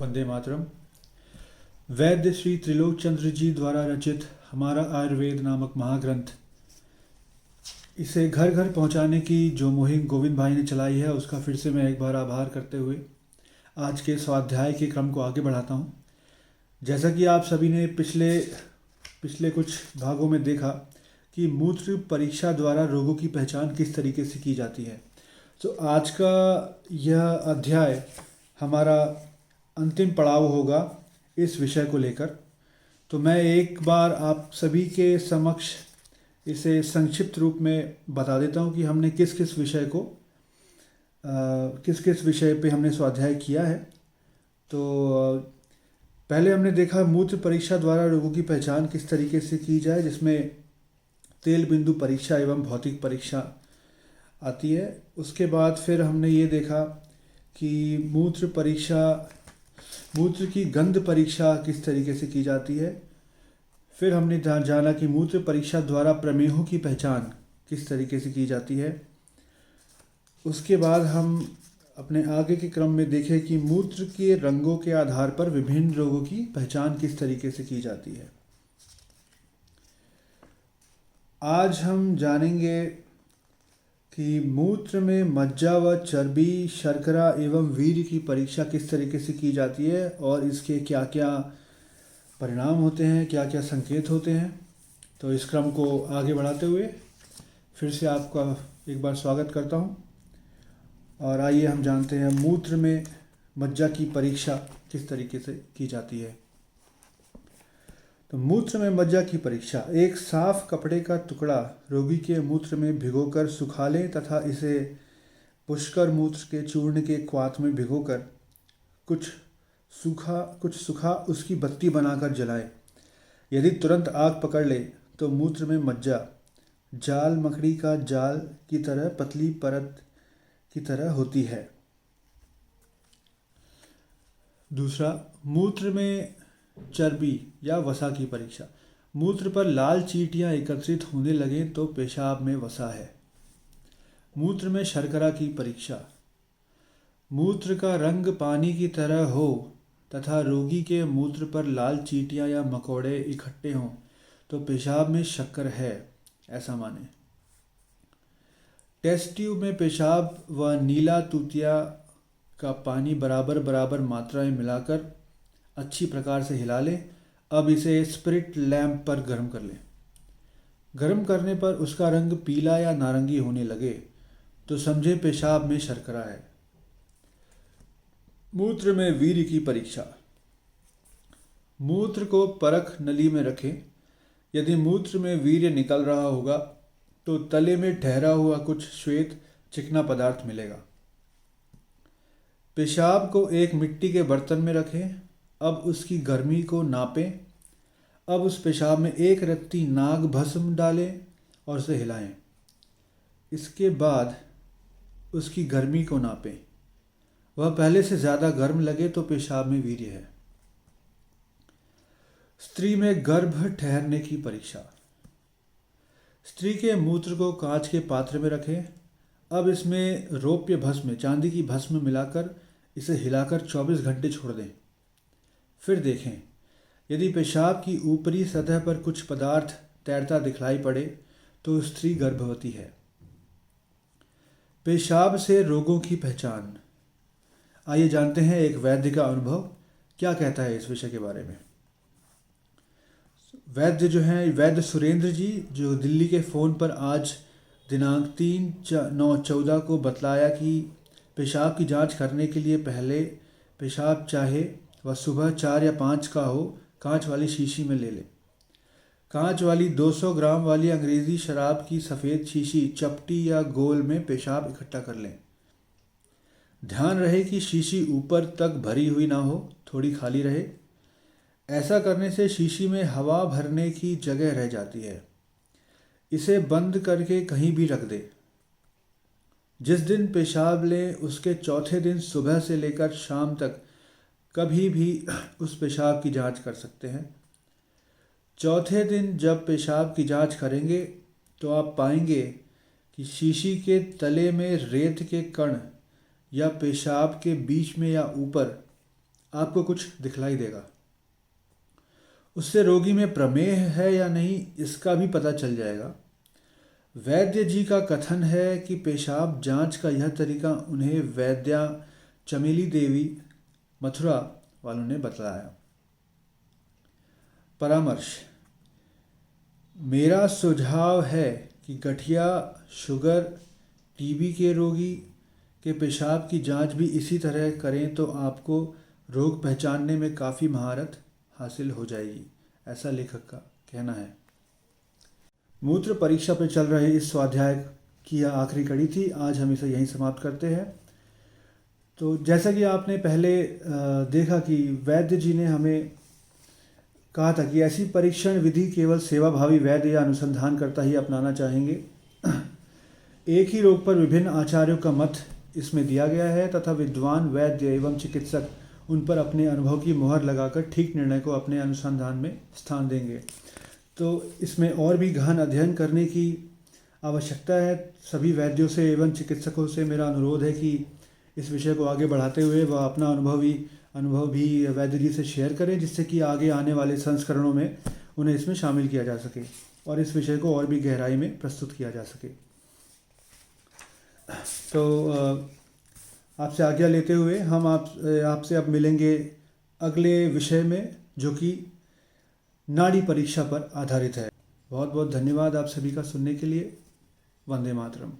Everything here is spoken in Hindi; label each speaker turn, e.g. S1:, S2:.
S1: वंदे मातरम। वैद्य श्री त्रिलोक चंद्र जी द्वारा रचित हमारा आयुर्वेद नामक महाग्रंथ, इसे घर घर पहुंचाने की जो मुहिम गोविंद भाई ने चलाई है, उसका फिर से मैं एक बार आभार करते हुए आज के स्वाध्याय के क्रम को आगे बढ़ाता हूं। जैसा कि आप सभी ने पिछले कुछ भागों में देखा कि मूत्र परीक्षा द्वारा रोगों की पहचान किस तरीके से की जाती है, तो आज का यह अध्याय हमारा अंतिम पड़ाव होगा इस विषय को लेकर। तो मैं एक बार आप सभी के समक्ष इसे संक्षिप्त रूप में बता देता हूँ कि हमने किस किस विषय पे हमने स्वाध्याय किया है। तो पहले हमने देखा मूत्र परीक्षा द्वारा रोगों की पहचान किस तरीके से की जाए, जिसमें तेल बिंदु परीक्षा एवं भौतिक परीक्षा आती है। उसके बाद फिर हमने ये देखा कि मूत्र की गंध परीक्षा किस तरीके से की जाती है। फिर हमने जाना कि मूत्र परीक्षा द्वारा प्रमेहों की पहचान किस तरीके से की जाती है। उसके बाद हम अपने आगे के क्रम में देखें कि मूत्र के रंगों के आधार पर विभिन्न रोगों की पहचान किस तरीके से की जाती है। आज हम जानेंगे कि मूत्र में मज्जा व चर्बी, शर्करा एवं वीर्य की परीक्षा किस तरीके से की जाती है और इसके क्या क्या परिणाम होते हैं, क्या क्या संकेत होते हैं। तो इस क्रम को आगे बढ़ाते हुए फिर से आपका एक बार स्वागत करता हूं। और आइए हम जानते हैं मूत्र में मज्जा की परीक्षा किस तरीके से की जाती है। तो मूत्र में मज्जा की परीक्षा, एक साफ कपड़े का टुकड़ा रोगी के मूत्र में भिगोकर सुखा लें तथा इसे पुष्कर मूत्र के चूर्ण के क्वाथ में भिगोकर कुछ सूखा उसकी बत्ती बनाकर जलाएं। यदि तुरंत आग पकड़ ले तो मूत्र में मज्जा जाल मकड़ी का जाल की तरह पतली परत की तरह होती है। दूसरा, मूत्र में चर्बी या वसा की परीक्षा, मूत्र पर लाल चींटियां एकत्रित होने लगें तो पेशाब में वसा है। मूत्र में शर्करा की परीक्षा, मूत्र का रंग पानी की तरह हो तथा रोगी के मूत्र पर लाल चींटियां या मकोड़े इकट्ठे हों तो पेशाब में शक्कर है, ऐसा माने। टेस्ट ट्यूब में पेशाब व नीला तूतिया का पानी बराबर बराबर मात्रा में मिलाकर अच्छी प्रकार से हिला लें। अब इसे स्पिरिट लैंप पर गर्म कर लें। गर्म करने पर उसका रंग पीला या नारंगी होने लगे तो समझे पेशाब में शर्करा है। मूत्र में वीर्य की परीक्षा, मूत्र को परख नली में रखें। यदि मूत्र में वीर्य निकल रहा होगा तो तले में ठहरा हुआ कुछ श्वेत चिकना पदार्थ मिलेगा। पेशाब को एक मिट्टी के बर्तन में रखें। अब उसकी गर्मी को नापें। अब उस पेशाब में एक रत्ती नाग भस्म डालें और उसे हिलाएं। इसके बाद उसकी गर्मी को नापें। वह पहले से ज़्यादा गर्म लगे तो पेशाब में वीर्य है। स्त्री में गर्भ ठहरने की परीक्षा, स्त्री के मूत्र को कांच के पात्र में रखें। अब इसमें रौप्य भस्म, चांदी की भस्म मिलाकर इसे हिलाकर 24 घंटे छोड़ दें। फिर देखें, यदि पेशाब की ऊपरी सतह पर कुछ पदार्थ तैरता दिखलाई पड़े तो स्त्री गर्भवती है। पेशाब से रोगों की पहचान, आइए जानते हैं एक वैद्य का अनुभव क्या कहता है इस विषय के बारे में। वैद्य सुरेंद्र जी, जो दिल्ली के फ़ोन पर आज दिनांक 3/9/14 को बतलाया कि पेशाब की जांच करने के लिए पहले पेशाब चाहे वह सुबह 4 या 5 का हो, कांच वाली शीशी में ले लें। कांच वाली 200 ग्राम वाली अंग्रेज़ी शराब की सफ़ेद शीशी चपटी या गोल में पेशाब इकट्ठा कर लें। ध्यान रहे कि शीशी ऊपर तक भरी हुई ना हो, थोड़ी खाली रहे। ऐसा करने से शीशी में हवा भरने की जगह रह जाती है। इसे बंद करके कहीं भी रख दे। जिस दिन पेशाब लें उसके चौथे दिन सुबह से लेकर शाम तक कभी भी उस पेशाब की जांच कर सकते हैं। चौथे दिन जब पेशाब की जांच करेंगे तो आप पाएंगे कि शीशी के तले में रेत के कण या पेशाब के बीच में या ऊपर आपको कुछ दिखलाई देगा। उससे रोगी में प्रमेह है या नहीं इसका भी पता चल जाएगा। वैद्य जी का कथन है कि पेशाब जांच का यह तरीका उन्हें वैद्या चमेली देवी मथुरा वालों ने बतलाया। परामर्श। मेरा सुझाव है कि गठिया, शुगर, टीबी के रोगी के पेशाब की जांच भी इसी तरह करें तो आपको रोग पहचानने में काफ़ी महारत हासिल हो जाएगी, ऐसा लेखक का कहना है। मूत्र परीक्षा पर चल रहे इस स्वाध्याय की यह आखिरी कड़ी थी। आज हम इसे यहीं समाप्त करते हैं। तो जैसा कि आपने पहले देखा कि वैद्य जी ने हमें कहा था कि ऐसी परीक्षण विधि केवल सेवाभावी वैद्य या अनुसंधानकर्ता ही अपनाना चाहेंगे। एक ही रोग पर विभिन्न आचार्यों का मत इसमें दिया गया है तथा विद्वान वैद्य एवं चिकित्सक उन पर अपने अनुभव की मुहर लगाकर ठीक निर्णय को अपने अनुसंधान में स्थान देंगे। तो इसमें और भी गहन अध्ययन करने की आवश्यकता है। सभी वैद्यों से एवं चिकित्सकों से मेरा अनुरोध है कि इस विषय को आगे बढ़ाते हुए वह अपना अनुभव भी वैद्य जी से शेयर करें, जिससे कि आगे आने वाले संस्करणों में उन्हें इसमें शामिल किया जा सके और इस विषय को और भी गहराई में प्रस्तुत किया जा सके। तो आपसे आज्ञा लेते हुए हम आपसे अब मिलेंगे अगले विषय में, जो कि नाड़ी परीक्षा पर आधारित है। बहुत बहुत धन्यवाद आप सभी का सुनने के लिए। वंदे मातरम।